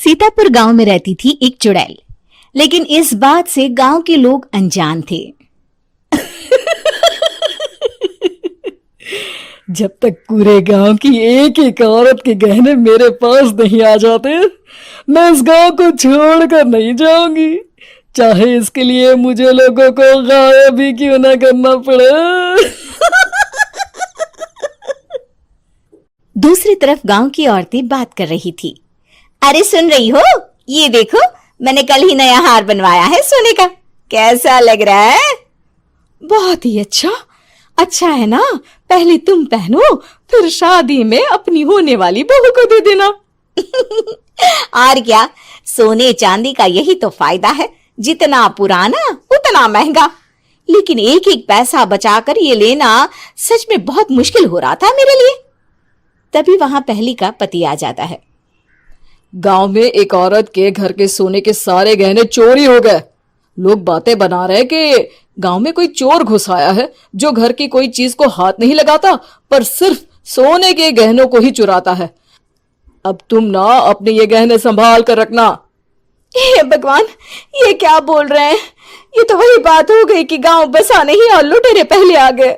सीतापुर गांव में रहती थी एक चुड़ैल, लेकिन इस बात से गांव के लोग अनजान थे। जब तक पूरे गांव की एक एक औरत के गहने मेरे पास नहीं आ जाते, मैं इस गांव को छोड़कर नहीं जाऊंगी, चाहे इसके लिए मुझे लोगों को गायब भी क्यों ना करना पड़े। दूसरी तरफ गांव की औरतें बात कर रही थी। अरे सुन रही हो, ये देखो मैंने कल ही नया हार बनवाया है सोने का, कैसा लग रहा है? बहुत ही अच्छा है ना, पहले तुम पहनो, फिर शादी में अपनी होने वाली बहू को दे देना। और क्या, सोने चांदी का यही तो फायदा है, जितना पुराना उतना महंगा। लेकिन एक एक पैसा बचाकर ये लेना सच में बहुत मुश्किल हो रहा था मेरे लिए। तभी वहां पहली का पति आ जाता है। गांव में एक औरत के घर के सोने के सारे गहने चोरी हो गए। लोग बातें बना रहे कि गांव में कोई चोर घुस आया है जो घर की कोई चीज को हाथ नहीं लगाता, पर सिर्फ सोने के गहनों को ही चुराता है। अब तुम ना अपने ये गहने संभाल कर रखना। हे भगवान, ये क्या बोल रहे हैं? ये तो वही बात हो गई कि गांव बसा नहीं और लुटेरे पहले आ गए।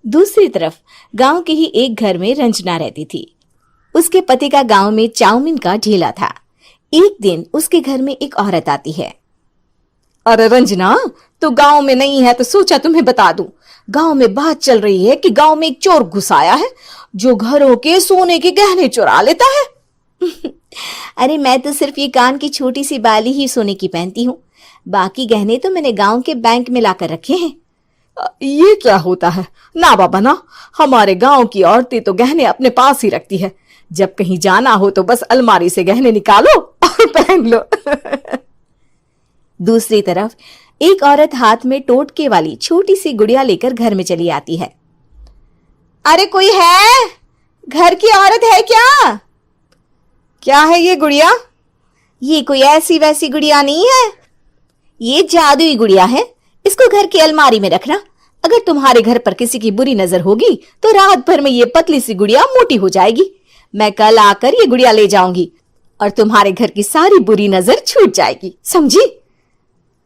दूसरी तरफ गांव के ही एक घर में रंजना रहती थी। उसके पति का गांव में चाउमीन का ठेला था। एक दिन उसके घर में एक औरत आती है। अरे रंजना, तो गांव में नहीं है तो सोचा तुम्हें बता दूं। गांव में बात चल रही है कि गांव में एक चोर घुस आया है जो घरों के सोने के गहने चुरा लेता है। अरे मैं तो सिर्फ ये कान की छोटी सी बाली ही सोने की पहनती हूँ, बाकी गहने तो मैंने गांव के बैंक में लाकर रखे हैं। ये क्या होता है? ना बाबा ना, हमारे गांव की औरतें तो गहने अपने पास ही रखती है। जब कहीं जाना हो तो बस अलमारी से गहने निकालो और पहन लो। दूसरी तरफ एक औरत हाथ में टोटके वाली छोटी सी गुड़िया लेकर घर में चली आती है। अरे कोई है? घर की औरत है क्या? क्या है ये गुड़िया? ये कोई ऐसी वैसी गुड़िया नहीं है, ये जादुई गुड़िया है। इसको घर की अलमारी में रखना। अगर तुम्हारे घर पर किसी की बुरी नजर होगी तो रात भर में ये पतली सी गुड़िया मोटी हो जाएगी। मैं कल आकर ये गुड़िया ले जाऊंगी और तुम्हारे घर की सारी बुरी नजर छूट जाएगी, समझी?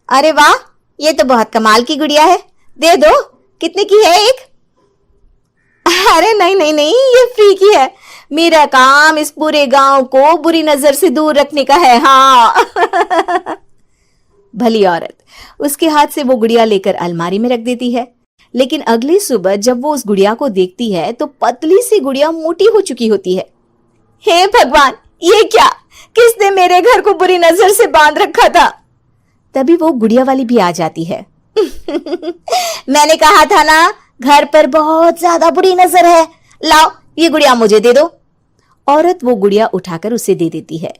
अरे वाह, ये तो बहुत कमाल की गुड़िया है, दे दो। कितने की है एक? अरे नहीं नहीं नहीं, ये फ्री की है। मेरा काम इस पूरे गांव को बुरी नजर से दूर रखने का है। हाँ। भली औरत उसके हाथ से वो गुड़िया लेकर अलमारी में रख देती है। लेकिन अगली सुबह जब वो उस गुड़िया को देखती है तो पतली सी गुड़िया मोटी हो चुकी होती है। हे भगवान, ये क्या? किसने मेरे घर को बुरी नजर से बांध रखा था? तभी वो गुड़िया वाली भी आ जाती है। मैंने कहा था ना, घर पर बहुत ज्यादा बुरी नजर है, लाओ ये गुड़िया मुझे दे दो। औरत वो गुड़िया उठाकर उसे दे देती है।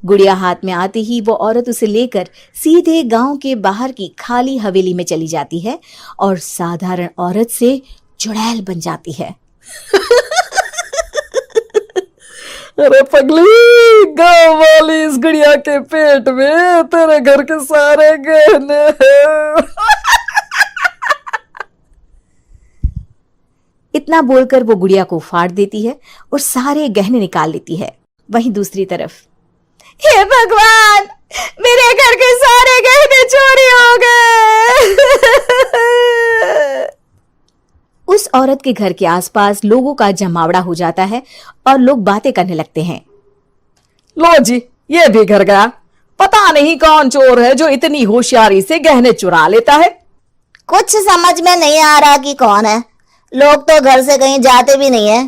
गुड़िया हाथ में आते ही वो औरत उसे लेकर सीधे गांव के बाहर की खाली हवेली में चली जाती है और साधारण औरत से चुड़ैल बन जाती है। अरे पगली, गांव वाली इस गुड़िया के पेट में तेरे घर के सारे गहने हैं। इतना बोलकर वो गुड़िया को फाड़ देती है और सारे गहने निकाल लेती है। वहीं दूसरी तरफ, हे भगवान, मेरे घर के सारे गहने चोरी हो गए। उस औरत के घर के आसपास लोगों का जमावड़ा हो जाता है और लोग बातें करने लगते हैं। लो जी, ये भी घर गया। पता नहीं कौन चोर है जो इतनी होशियारी से गहने चुरा लेता है। कुछ समझ में नहीं आ रहा कि कौन है। लोग तो घर से कहीं जाते भी नहीं है,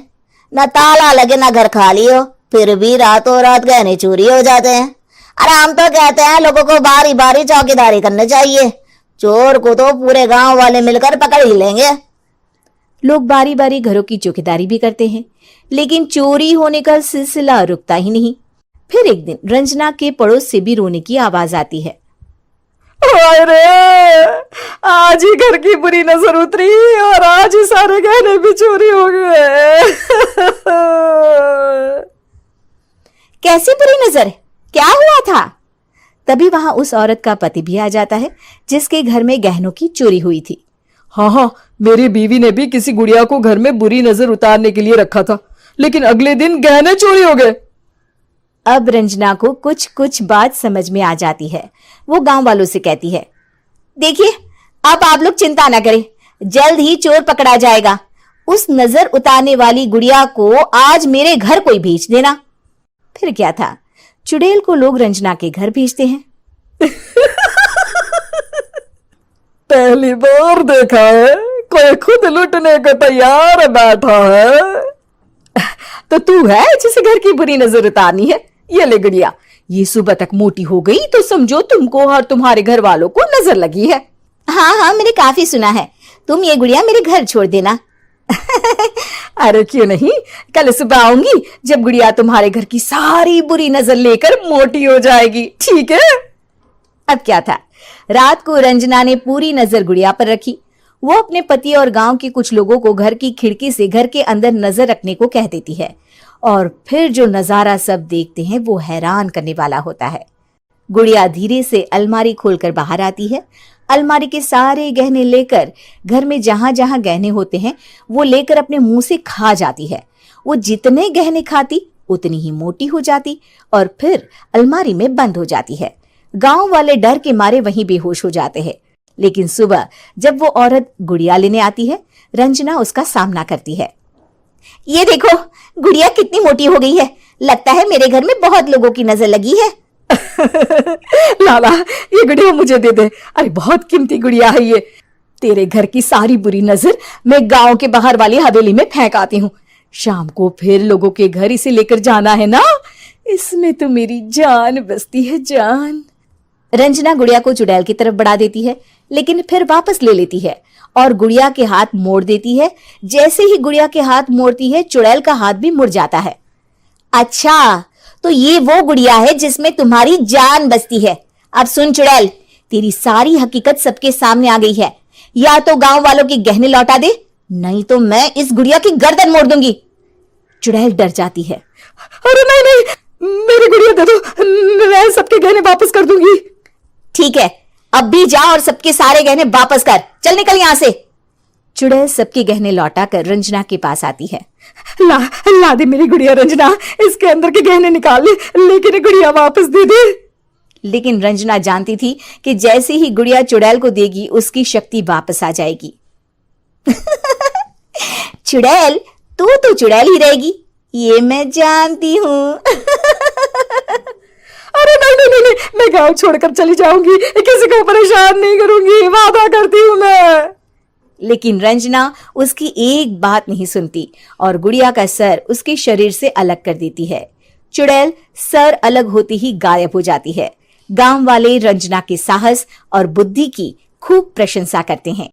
न ताला लगे न घर खाली हो, फिर भी रातों रात गहने चोरी हो जाते हैं। अरे हम तो कहते हैं लोगों को बारी बारी चौकीदारी करनी चाहिए, चोर को तो पूरे गांव वाले मिलकर पकड़ ही लेंगे। लोग बारी बारी घरों की चौकीदारी भी करते हैं, लेकिन चोरी होने का सिलसिला रुकता ही नहीं। फिर एक दिन रंजना के पड़ोस से भी रोने की आवाज आती है। अरे आज ही घर की बुरी नजर उतरी और आज ही सारे गहने भी चोरी हो गए। कैसी बुरी नजर? क्या हुआ था? तभी वहां उस औरत का पति भी आ जाता है जिसके घर में गहनों की चोरी हुई थी। हाँ, मेरी बीवी ने भी किसी गुड़िया को घर में बुरी नजर उतारने के लिए रखा था, लेकिन अगले दिन गहने चोरी हो गए। अब रंजना को कुछ कुछ बात समझ में आ जाती है। वो गांव वालों से कहती है, देखिए अब आप लोग चिंता ना करें, जल्द ही चोर पकड़ा जाएगा। उस नजर उतारने वाली गुड़िया को आज मेरे घर कोई भेज देना। फिर क्या था, चुड़ैल को लोग रंजना के घर भेजते हैं। पहली बार देखा है कोई खुद लुटने को तैयार बैठा है। तो तू है जिसे घर की बुरी नजर उतारनी है? ये ले गुड़िया, ये सुबह तक मोटी हो गई तो समझो तुमको और तुम्हारे घर वालों को नजर लगी है। हाँ हाँ, मैंने काफी सुना है। तुम ये गुड़िया मेरे घर छोड़ देना। अरे क्यों नहीं, कल सुबह आऊंगी जब गुड़िया तुम्हारे घर की सारी बुरी नजर लेकर मोटी हो जाएगी, ठीक है? अब क्या था, रात को रंजना ने पूरी नजर गुड़िया पर रखी। वो अपने पति और गांव के कुछ लोगों को घर की खिड़की से घर के अंदर नजर रखने को कह देती है, और फिर जो नजारा सब देखते हैं वो हैरान करने वाला होता है। गुड़िया धीरे से अलमारी खोलकर बाहर आती है। अलमारी के सारे गहने लेकर घर में जहां जहां गहने होते हैं वो लेकर अपने मुंह से खा जाती है। वो जितने गहने खाती उतनी ही मोटी हो जाती और फिर अलमारी में बंद हो जाती है। गांव वाले डर के मारे वहीं बेहोश हो जाते हैं। लेकिन सुबह जब वो औरत गुड़िया लेने आती है, रंजना उसका सामना करती है। ये देखो गुड़िया कितनी मोटी हो गई है, लगता है मेरे घर में बहुत लोगों की नजर लगी है। लाला ये गुड़िया मुझे दे दे, अरे बहुत कीमती गुड़िया है ये। तेरे घर की सारी बुरी नजर मैं गांव के बाहर वाली हवेली में फेंक आती हूँ। शाम को फिर लोगों के घर इसे लेकर जाना है ना, इसमें तो मेरी जान बसती है, जान। रंजना गुड़िया को चुड़ैल की तरफ बढ़ा देती है, लेकिन फिर वापस ले लेती है और गुड़िया के हाथ मोड़ देती है। जैसे ही गुड़िया के हाथ मोड़ती है, चुड़ैल का हाथ भी मुड़ जाता है। अच्छा, तो ये वो गुड़िया है जिसमें तुम्हारी जान बसती है। अब सुन चुड़ैल, तेरी सारी हकीकत सबके सामने आ गई है। या तो गांव वालों के गहने लौटा दे, नहीं तो मैं इस गुड़िया की गर्दन मोड़ दूंगी। चुड़ैल डर जाती है। अरे नहीं नहीं, मेरी गुड़िया दे दो, मैं सबके गहने वापस कर दूंगी। ठीक है, अब भी जा और सबके सारे गहने वापस कर। चल निकल यहां से। चुड़ैल सबके गहने लौटाकर रंजना के पास आती है। ला दे मेरी गुड़िया रंजना, इसके अंदर के गहने निकाल ले, लेकिन गुड़िया वापस दे दे। लेकिन रंजना जानती थी कि जैसे ही गुड़िया चुड़ैल को देगी उसकी शक्ति वापस आ जाएगी। चुड़ैल, तू तो चुड़ैल ही रहेगी, ये मैं जानती हूँ। अरे नहीं नहीं नहीं, मैं गांव छोड़कर चली जाऊंगी, किसी को परेशान नहीं करूंगी, वादा करती हूँ मैं। लेकिन रंजना उसकी एक बात नहीं सुनती और गुड़िया का सर उसके शरीर से अलग कर देती है। चुड़ैल सर अलग होती ही गायब हो जाती है। गांव वाले रंजना के साहस और बुद्धि की खूब प्रशंसा करते हैं।